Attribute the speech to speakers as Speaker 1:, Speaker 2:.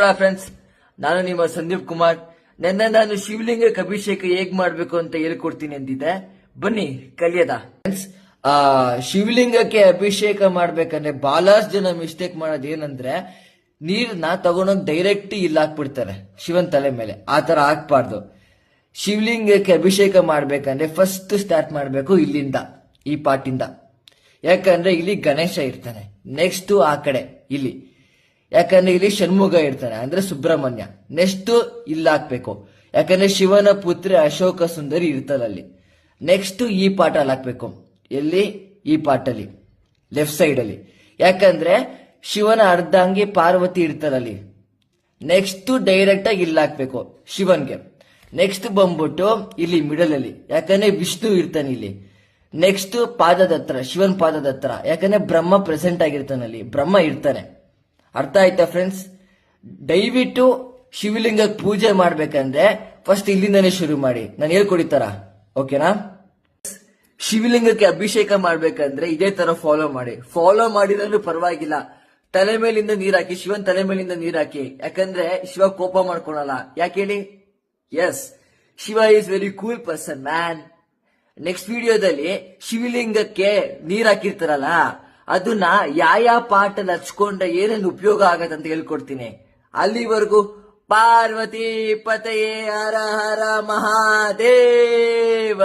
Speaker 1: Friends, ನಾನು ನಿಮ್ಮ ಸಂದೀಪ್ ಕುಮಾರ್. ನಾನು ಶಿವಲಿಂಗಕ್ಕೆ ಅಭಿಷೇಕ ಹೇಗ್ ಮಾಡ್ಬೇಕು ಅಂತ ಹೇಳ್ಕೊಡ್ತೀನಿ ಅಂತಿದ್ದೆ. ಬನ್ನಿ ಕಲಿಯದ. ಫ್ರೆಂಡ್ಸ್, ಶಿವಲಿಂಗಕ್ಕೆ ಅಭಿಷೇಕ ಮಾಡ್ಬೇಕಂದ್ರೆ ಬಹಳಷ್ಟು ಜನ ಮಿಸ್ಟೇಕ್ ಮಾಡೋದು ಏನಂದ್ರೆ ನೀರ್ನ ತಗೊಂಡೋಗಿ ಡೈರೆಕ್ಟ್ ಇಲ್ಲಿ ಹಾಕ್ಬಿಡ್ತಾರೆ ಶಿವನ್ ತಲೆ ಮೇಲೆ. ಆ ತರ ಹಾಕ್ಬಾರ್ದು. ಶಿವಲಿಂಗಕ್ಕೆ ಅಭಿಷೇಕ ಮಾಡ್ಬೇಕಂದ್ರೆ ಫಸ್ಟ್ ಸ್ಟಾರ್ಟ್ ಮಾಡ್ಬೇಕು ಇಲ್ಲಿಂದ, ಈ ಪಾಟಿಂದ. ಯಾಕಂದ್ರೆ ಇಲ್ಲಿ ಗಣೇಶ ಇರ್ತಾನೆ, ನೆಕ್ಸ್ಟ್ ಆ ಕಡೆ ಇಲ್ಲಿ, ಯಾಕಂದ್ರೆ ಇಲ್ಲಿ ಷಣ್ಮುಗ ಇರ್ತಾನೆ ಅಂದ್ರೆ ಸುಬ್ರಹ್ಮಣ್ಯ. ನೆಕ್ಸ್ಟ್ ಇಲ್ಲಿ ಹಾಕ್ಬೇಕು, ಯಾಕಂದ್ರೆ ಶಿವನ ಪುತ್ರಿ ಅಶೋಕ ಸುಂದರಿ ಇರ್ತಾಳೆ ಅಲ್ಲಿ. ನೆಕ್ಸ್ಟ್ ಈ ಪಾಟಲ್ಲಿ ಹಾಕ್ಬೇಕು, ಎಲ್ಲಿ ಈ ಪಾಟಲ್ಲಿ ಲೆಫ್ಟ್ ಸೈಡ್ ಅಲ್ಲಿ, ಯಾಕಂದ್ರೆ ಶಿವನ ಅರ್ಧಾಂಗಿ ಪಾರ್ವತಿ ಇರ್ತಾರಲ್ಲಿ. ನೆಕ್ಸ್ಟ್ ಡೈರೆಕ್ಟ್ ಆಗಿ ಇಲ್ಲಿ ಹಾಕ್ಬೇಕು ಶಿವನ್ಗೆ. ನೆಕ್ಸ್ಟ್ ಬಂದ್ಬಿಟ್ಟು ಇಲ್ಲಿ ಮಿಡಲ್ ಅಲ್ಲಿ, ಯಾಕಂದ್ರೆ ವಿಷ್ಣು ಇರ್ತಾನೆ ಇಲ್ಲಿ. ನೆಕ್ಸ್ಟ್ ಪಾದದ ಹತ್ರ, ಶಿವನ್ ಪಾದದ ಹತ್ರ, ಯಾಕಂದ್ರೆ ಬ್ರಹ್ಮ ಪ್ರೆಸೆಂಟ್ ಆಗಿರ್ತಾನೆ ಅಲ್ಲಿ, ಬ್ರಹ್ಮ ಇರ್ತಾನೆ. ಅರ್ಥ ಆಯ್ತಾ ಫ್ರೆಂಡ್ಸ್? ದಯವಿಟ್ಟು ಶಿವಲಿಂಗಕ್ಕೆ ಪೂಜೆ ಮಾಡ್ಬೇಕಂದ್ರೆ ಫಸ್ಟ್ ಇಲ್ಲಿಂದಾನೇ ಶುರು ಮಾಡಿ, ನಾನು ಹೇಳ್ಕೊಡಿತಾರ. ಓಕೆನಾ? ಶಿವಲಿಂಗಕ್ಕೆ ಅಭಿಷೇಕ ಮಾಡ್ಬೇಕಂದ್ರೆ ಇದೇ ತರ ಫಾಲೋ ಮಾಡಿದ್ರೂ ಪರವಾಗಿಲ್ಲ. ತಲೆ ಮೇಲಿಂದ ನೀರ್ ಹಾಕಿ, ಶಿವನ್ ತಲೆ ಮೇಲಿಂದ ನೀರ್ ಹಾಕಿ, ಯಾಕಂದ್ರೆ ಶಿವ ಕೋಪ ಮಾಡ್ಕೊಳಲ್ಲ. ಯಾಕೆ ಹೇಳಿ? Yes, Shiva is very cool person man. Next ವಿಡಿಯೋದಲ್ಲಿ ಶಿವಲಿಂಗಕ್ಕೆ ನೀರ್ ಹಾಕಿರ್ತಾರಲ್ಲ, ಅದನ್ನ ಯಾವ ಪಾಟಲ್ಲಿ ಹಚ್ಕೊಂಡ್ರೆ ಏನೇನು ಉಪಯೋಗ ಆಗತ್ತೆ ಅಂತ ಹೇಳ್ಕೊಡ್ತೀನಿ. ಅಲ್ಲಿವರೆಗೂ ಪಾರ್ವತಿ ಪತೆಯೇ ಹರ ಹರ ಮಹಾದೇವ.